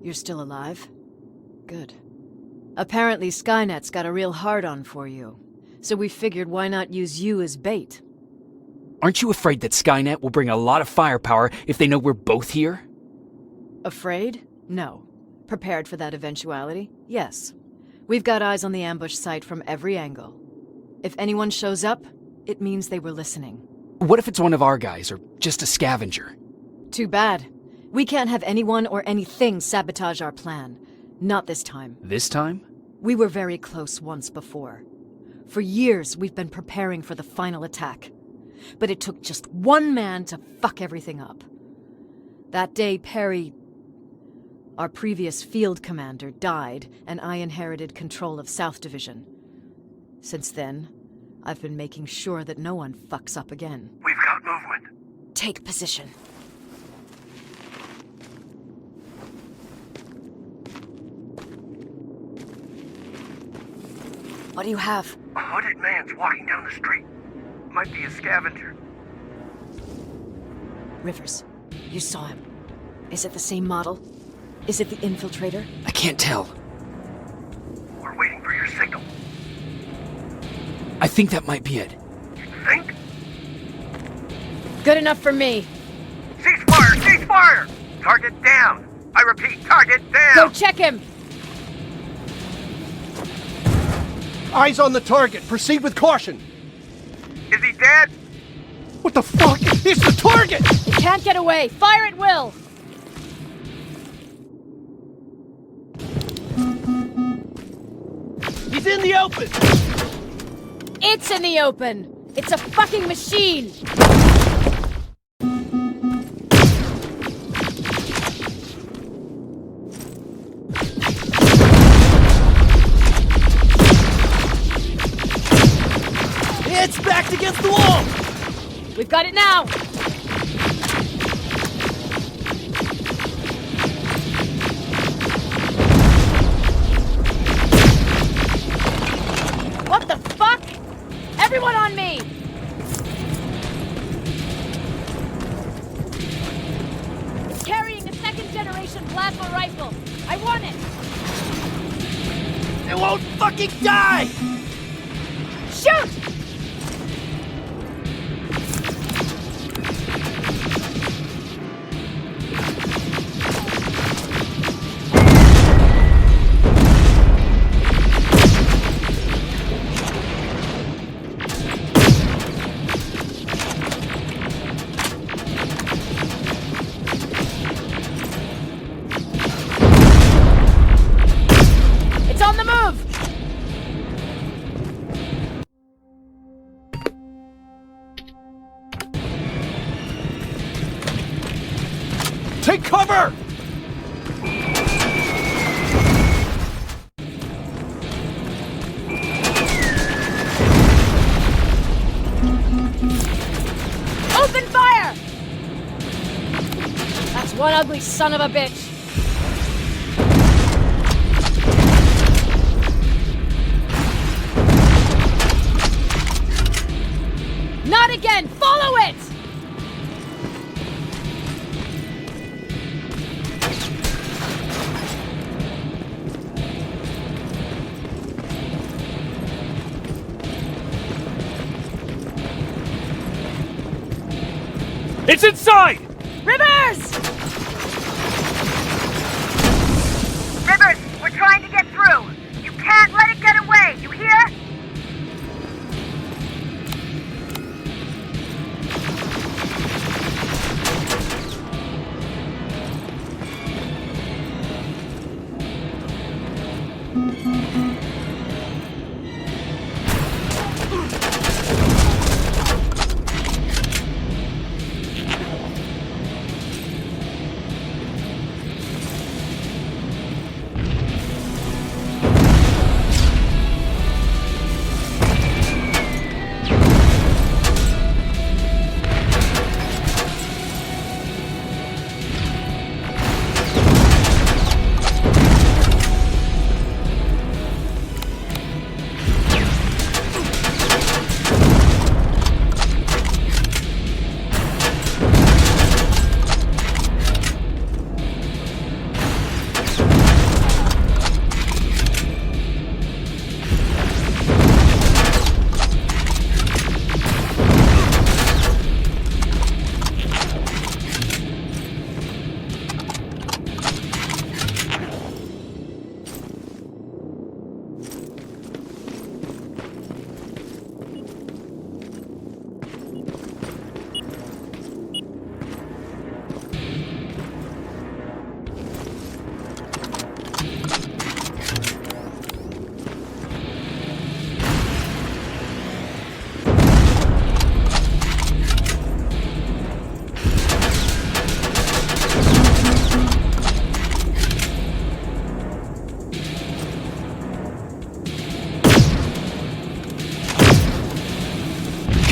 You're still alive? Good. Apparently Skynet's got a real hard-on for you, so we figured why not use you as bait. Aren't you afraid that Skynet will bring a lot of firepower if they know we're both here? Afraid? No. Prepared for that eventuality? Yes. We've got eyes on the ambush site from every angle. If anyone shows up, it means they were listening. What if it's one of our guys, or just a scavenger? Too bad. We can't have anyone or anything sabotage our plan. Not this time. This time? We were very close once before. For years, we've been preparing for the final attack. But it took just one man to fuck everything up. That day, Perry, our previous field commander, died, and I inherited control of South Division. Since then, I've been making sure that no one fucks up again. We've got movement. Take position. What do you have? A hooded man's walking down the street. Might be a scavenger. Rivers, you saw him. Is it the same model? Is it the Infiltrator? I can't tell. We're waiting for your signal. I think that might be it. You think? Good enough for me. Cease fire! Cease fire! Target down! I repeat, target down! Go check him! Eyes on the target. Proceed with caution. Is he dead? What the fuck? It's the target! It can't get away. Fire at will! He's in the open! It's in the open! It's a fucking machine! It's backed against the wall! We've got it now! What the fuck? Everyone on me! It's carrying a second-generation plasma rifle. I want it! It won't fucking die! Shoot! One ugly son of a bitch! Not again! Follow it! It's inside! Rivers! Rivers, we're trying to get through. You can't let it get away, you hear?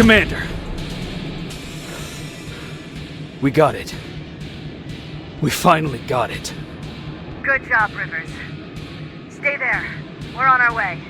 Commander! We got it. We finally got it. Good job, Rivers. Stay there. We're on our way.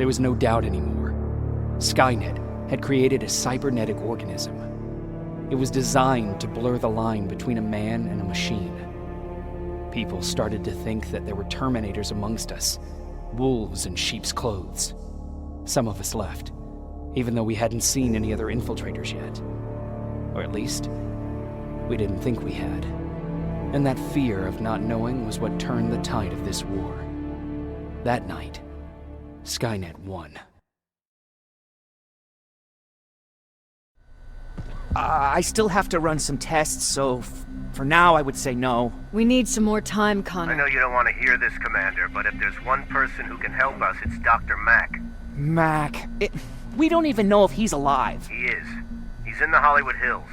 There was no doubt anymore. Skynet had created a cybernetic organism. It was designed to blur the line between a man and a machine. People started to think that there were Terminators amongst us, wolves in sheep's clothes. Some of us left, even though we hadn't seen any other infiltrators yet. Or at least, we didn't think we had. And that fear of not knowing was what turned the tide of this war. That night, Skynet won. I still have to run some tests, so for now I would say no. We need some more time, Connor. I know you don't want to hear this, Commander, but if there's one person who can help us, it's Dr. Mack. Mac, we don't even know if he's alive. He is. He's in the Hollywood Hills.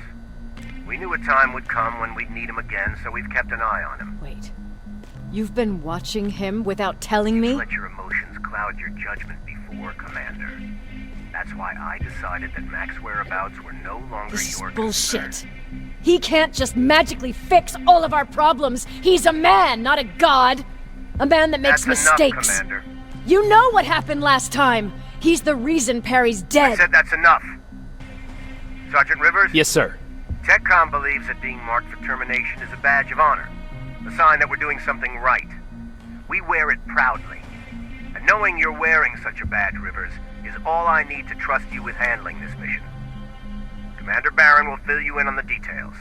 We knew a time would come when we'd need him again, so we've kept an eye on him. Wait. You've been watching him without telling me? Let your emotions cloud your judgment before, Commander. That's why I decided that Mac's whereabouts were no longer This is your bullshit. concern. He can't just magically fix all of our problems. He's a man, not a god. A man that makes That's mistakes. enough, Commander. You know what happened last time. He's the reason Perry's I dead. said that's enough. Sergeant Rivers? Yes, sir. TechCom believes that being marked for termination is a badge of honor. A sign that we're doing something right. We wear it proudly. And knowing you're wearing such a badge, Rivers, is all I need to trust you with handling this mission. Commander Barron will fill you in on the details.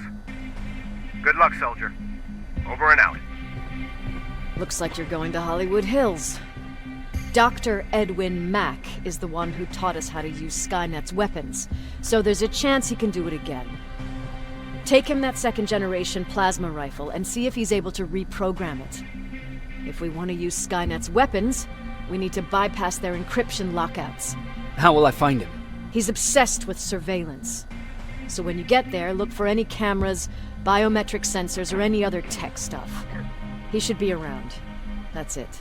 Good luck, soldier. Over and out. Looks like you're going to Hollywood Hills. Dr. Edwin Mack is the one who taught us how to use Skynet's weapons, so there's a chance he can do it again. Take him that second-generation plasma rifle and see if he's able to reprogram it. If we want to use Skynet's weapons, we need to bypass their encryption lockouts. How will I find him? He's obsessed with surveillance. So when you get there, look for any cameras, biometric sensors, or any other tech stuff. He should be around. That's it.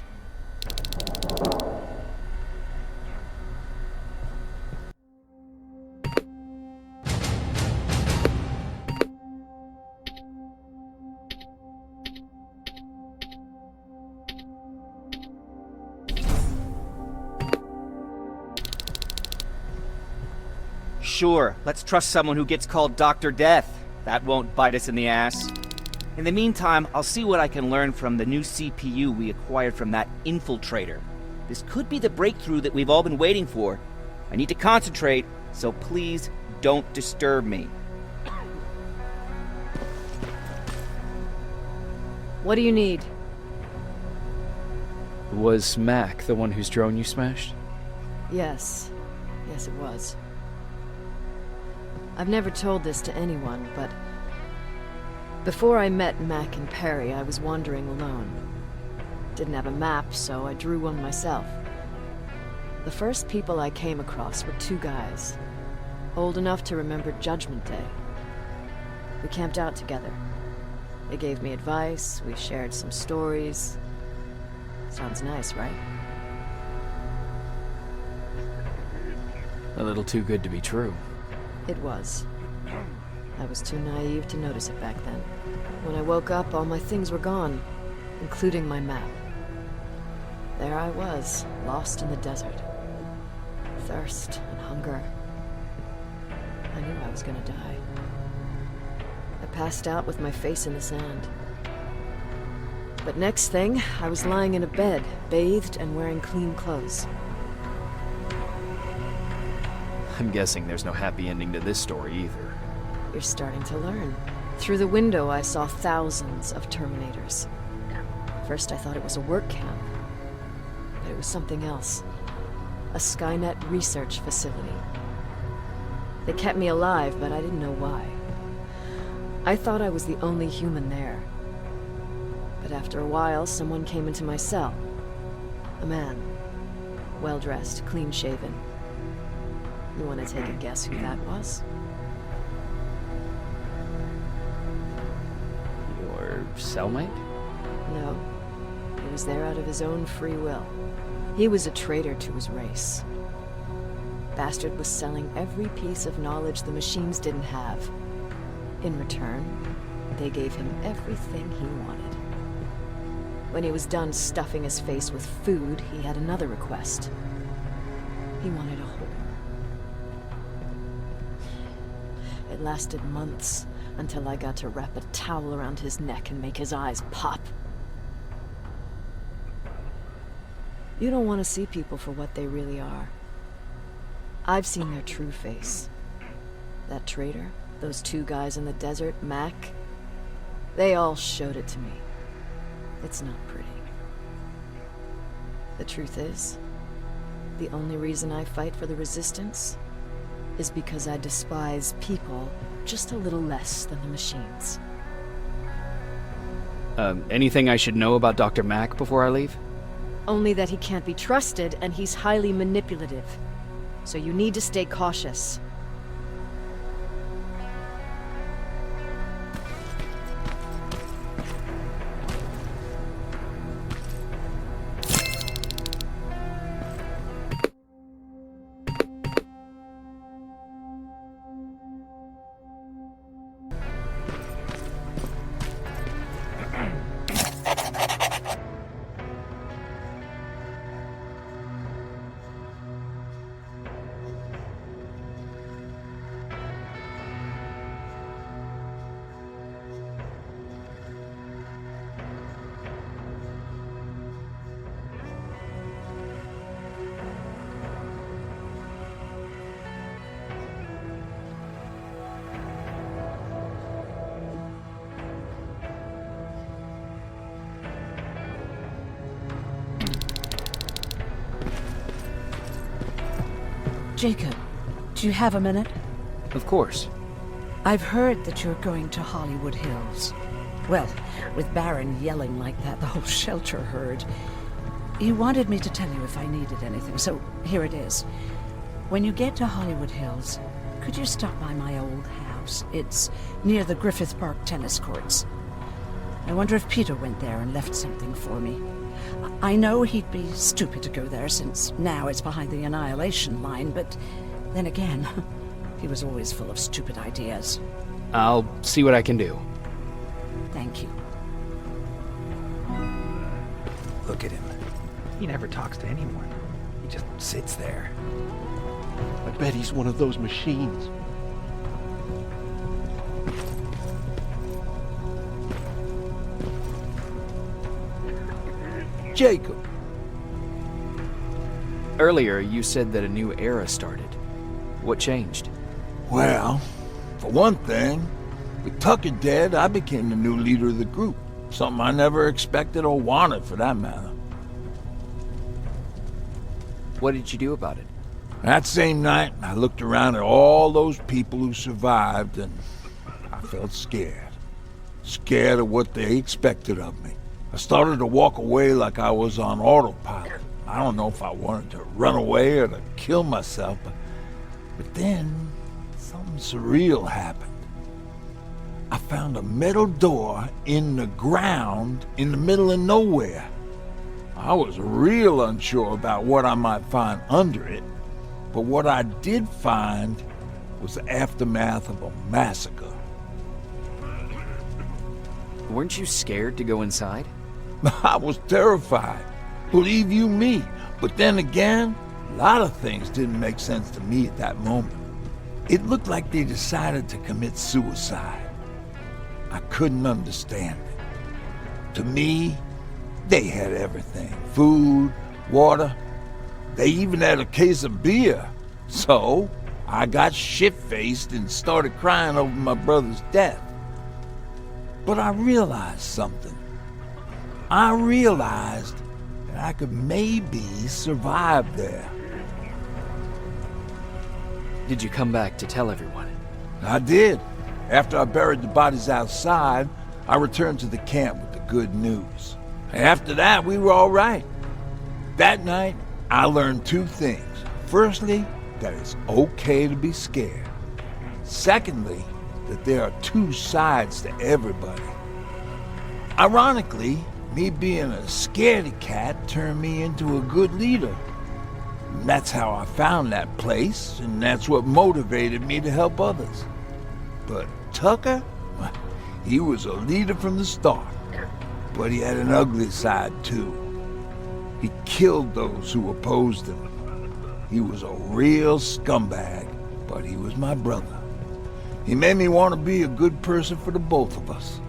Sure, let's trust someone who gets called Dr. Death. That won't bite us in the ass. In the meantime, I'll see what I can learn from the new CPU we acquired from that Infiltrator. This could be the breakthrough that we've all been waiting for. I need to concentrate, so please don't disturb me. What do you need? Was Mac the one whose drone you smashed? Yes. Yes, it was. I've never told this to anyone, but before I met Mac and Perry, I was wandering alone. Didn't have a map, so I drew one myself. The first people I came across were two guys, old enough to remember Judgment Day. We camped out together. They gave me advice, we shared some stories. Sounds nice, right? A little too good to be true. It was. I was too naive to notice it back then. When I woke up, all my things were gone, including my map. There I was, lost in the desert. Thirst and hunger. I knew I was gonna die. I passed out with my face in the sand. But next thing, I was lying in a bed, bathed and wearing clean clothes. I'm guessing there's no happy ending to this story either. You're starting to learn. Through the window, I saw thousands of Terminators. First, I thought it was a work camp. But it was something else. A Skynet research facility. They kept me alive, but I didn't know why. I thought I was the only human there. But after a while, someone came into my cell. A man. Well-dressed, clean-shaven. You want to take a guess who that was? Your cellmate? No. He was there out of his own free will. He was a traitor to his race. Bastard was selling every piece of knowledge the machines didn't have. In return, they gave him everything he wanted. When he was done stuffing his face with food, he had another request. He wanted a whore. It lasted months, until I got to wrap a towel around his neck and make his eyes pop. You don't want to see people for what they really are. I've seen their true face. That traitor, those two guys in the desert, Mac, they all showed it to me. It's not pretty. The truth is, the only reason I fight for the Resistance is because I despise people just a little less than the machines. Anything I should know about Dr. Mack before I leave? Only that he can't be trusted and he's highly manipulative. So you need to stay cautious. Jacob, do you have a minute? Of course. I've heard that you're going to Hollywood Hills. Well, with Baron yelling like that, the whole shelter heard. He wanted me to tell you if I needed anything, so here it is. When you get to Hollywood Hills, could you stop by my old house? It's near the Griffith Park tennis courts. I wonder if Peter went there and left something for me. I know he'd be stupid to go there, since now it's behind the Annihilation Line, but then again, he was always full of stupid ideas. I'll see what I can do. Thank you. Look at him. He never talks to anyone. He just sits there. I bet he's one of those machines. Jacob. Earlier, you said that a new era started. What changed? Well, for one thing, with Tucker dead, I became the new leader of the group. Something I never expected or wanted, for that matter. What did you do about it? That same night, I looked around at all those people who survived, and I felt scared. Scared of what they expected of me. I started to walk away like I was on autopilot. I don't know if I wanted to run away or to kill myself, but then something surreal happened. I found a metal door in the ground in the middle of nowhere. I was real unsure about what I might find under it, but what I did find was the aftermath of a massacre. Weren't you scared to go inside? I was terrified, believe you me. But then again, a lot of things didn't make sense to me at that moment. It looked like they decided to commit suicide. I couldn't understand it. To me, they had everything. Food, water. They even had a case of beer. So, I got shit-faced and started crying over my brother's death. But I realized something. I realized that I could maybe survive there. Did you come back to tell everyone? I did. After I buried the bodies outside, I returned to the camp with the good news. After that, we were all right. That night, I learned two things. Firstly, that it's okay to be scared. Secondly, that there are two sides to everybody. Ironically, me being a scaredy cat turned me into a good leader. And that's how I found that place, and that's what motivated me to help others. But Tucker, he was a leader from the start. But he had an ugly side too. He killed those who opposed him. He was a real scumbag, but he was my brother. He made me want to be a good person for the both of us.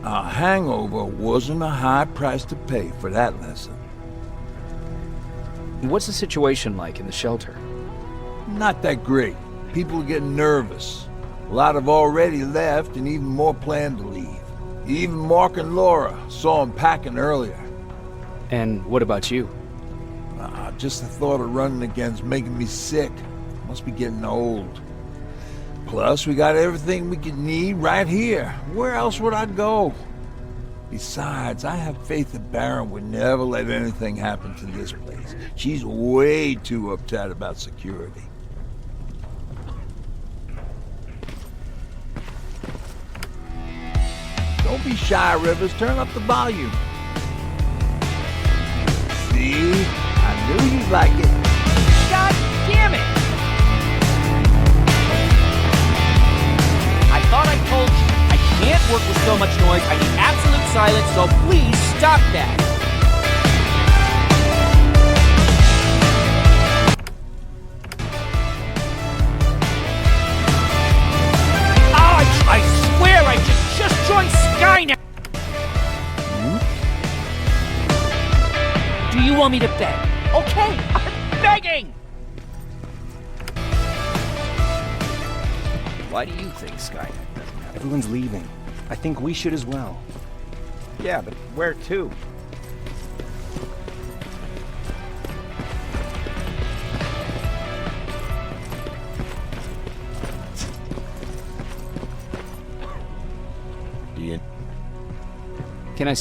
A hangover wasn't a high price to pay for that lesson. What's the situation like in the shelter? Not that great. People are getting nervous. A lot have already left, and even more plan to leave. Even Mark and Laura saw him packing earlier. And what about you? Just the thought of running again's making me sick. Must be getting old. Plus, we got everything we could need right here. Where else would I go? Besides, I have faith that Baron would never let anything happen to this place. She's way too uptight about security. Don't be shy, Rivers. Turn up the volume. See? I knew you'd like it. God damn it! I thought I told you, I can't work with so much noise. I need absolute silence, so please stop that. Oh, I swear I just joined Skynet. Do you want me to beg? Okay, I'm begging! Why do you think Skynet doesn't have it? Everyone's leaving. I think we should as well. Yeah, but where to? Can I...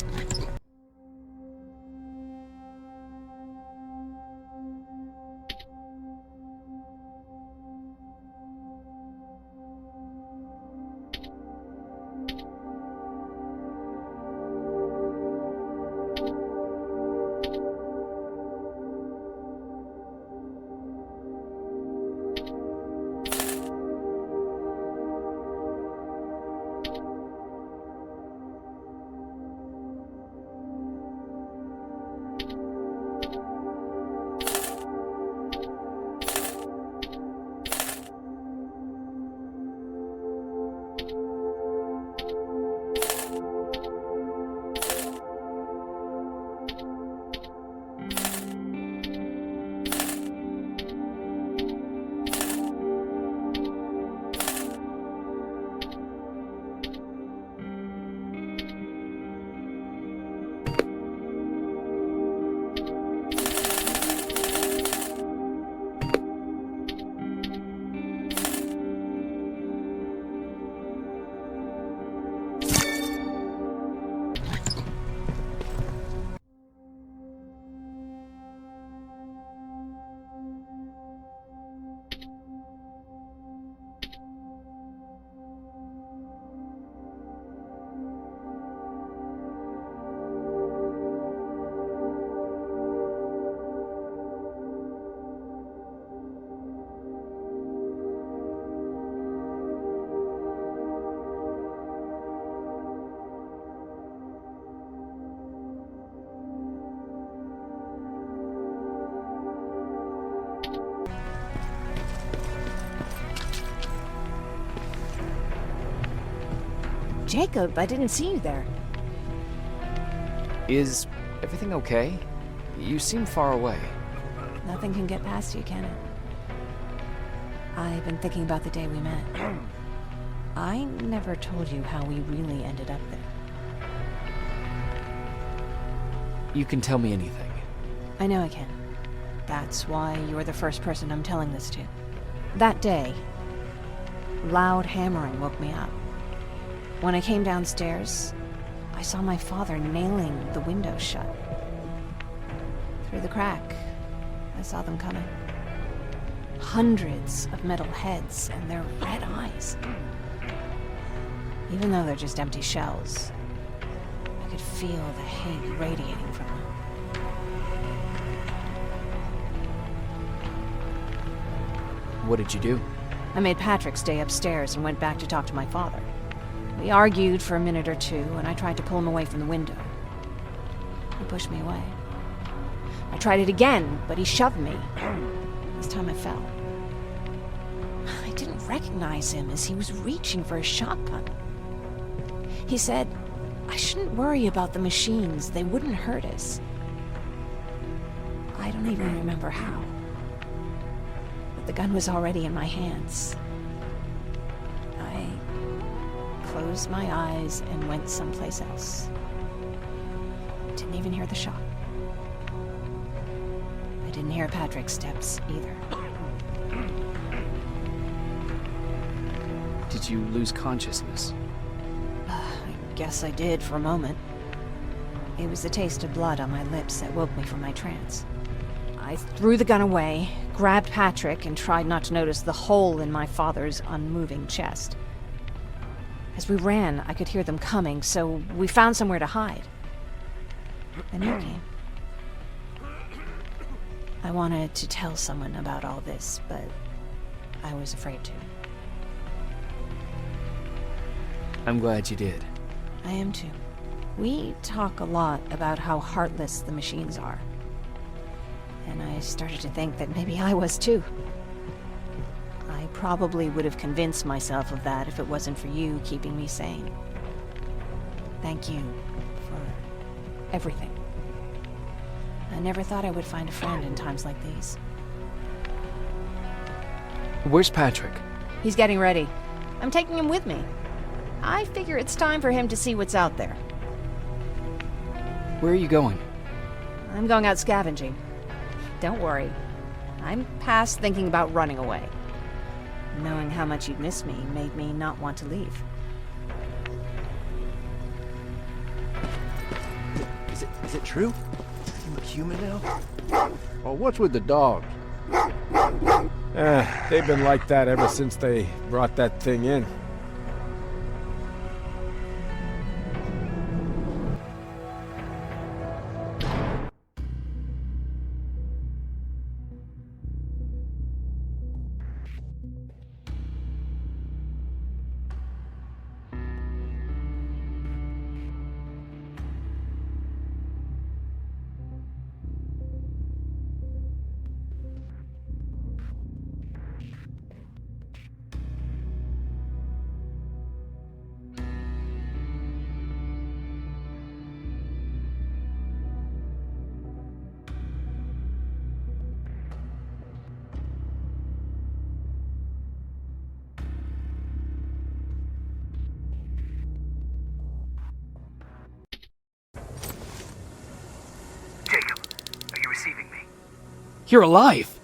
Jacob, I didn't see you there. Is everything okay? You seem far away. Nothing can get past you, can it? I've been thinking about the day we met. I never told you how we really ended up there. You can tell me anything. I know I can. That's why you're the first person I'm telling this to. That day, loud hammering woke me up. When I came downstairs, I saw my father nailing the window shut. Through the crack, I saw them coming. Hundreds of metal heads and their red eyes. Even though they're just empty shells, I could feel the hate radiating from them. What did you do? I made Patrick stay upstairs and went back to talk to my father. We argued for a minute or two, and I tried to pull him away from the window. He pushed me away. I tried it again, but he shoved me. This time I fell. I didn't recognize him as he was reaching for a shotgun. He said, I shouldn't worry about the machines. They wouldn't hurt us. I don't even remember how. But the gun was already in my hands. I closed my eyes and went someplace else. Didn't even hear the shot. I didn't hear Patrick's steps either. Did you lose consciousness? I guess I did for a moment. It was the taste of blood on my lips that woke me from my trance. I threw the gun away, grabbed Patrick, and tried not to notice the hole in my father's unmoving chest. As we ran, I could hear them coming, so we found somewhere to hide. Then you came. I wanted to tell someone about all this, but I was afraid to. I'm glad you did. I am too. We talk a lot about how heartless the machines are. And I started to think that maybe I was too. I probably would have convinced myself of that if it wasn't for you keeping me sane. Thank you for everything. I never thought I would find a friend in times like these. Where's Patrick? He's getting ready. I'm taking him with me. I figure it's time for him to see what's out there. Where are you going? I'm going out scavenging. Don't worry. I'm past thinking about running away. Knowing how much you'd miss me made me not want to leave. Is it true? You human now? Well, what's with the dogs? They've been like that ever since they brought that thing in. Jacob, are you receiving me? You're alive!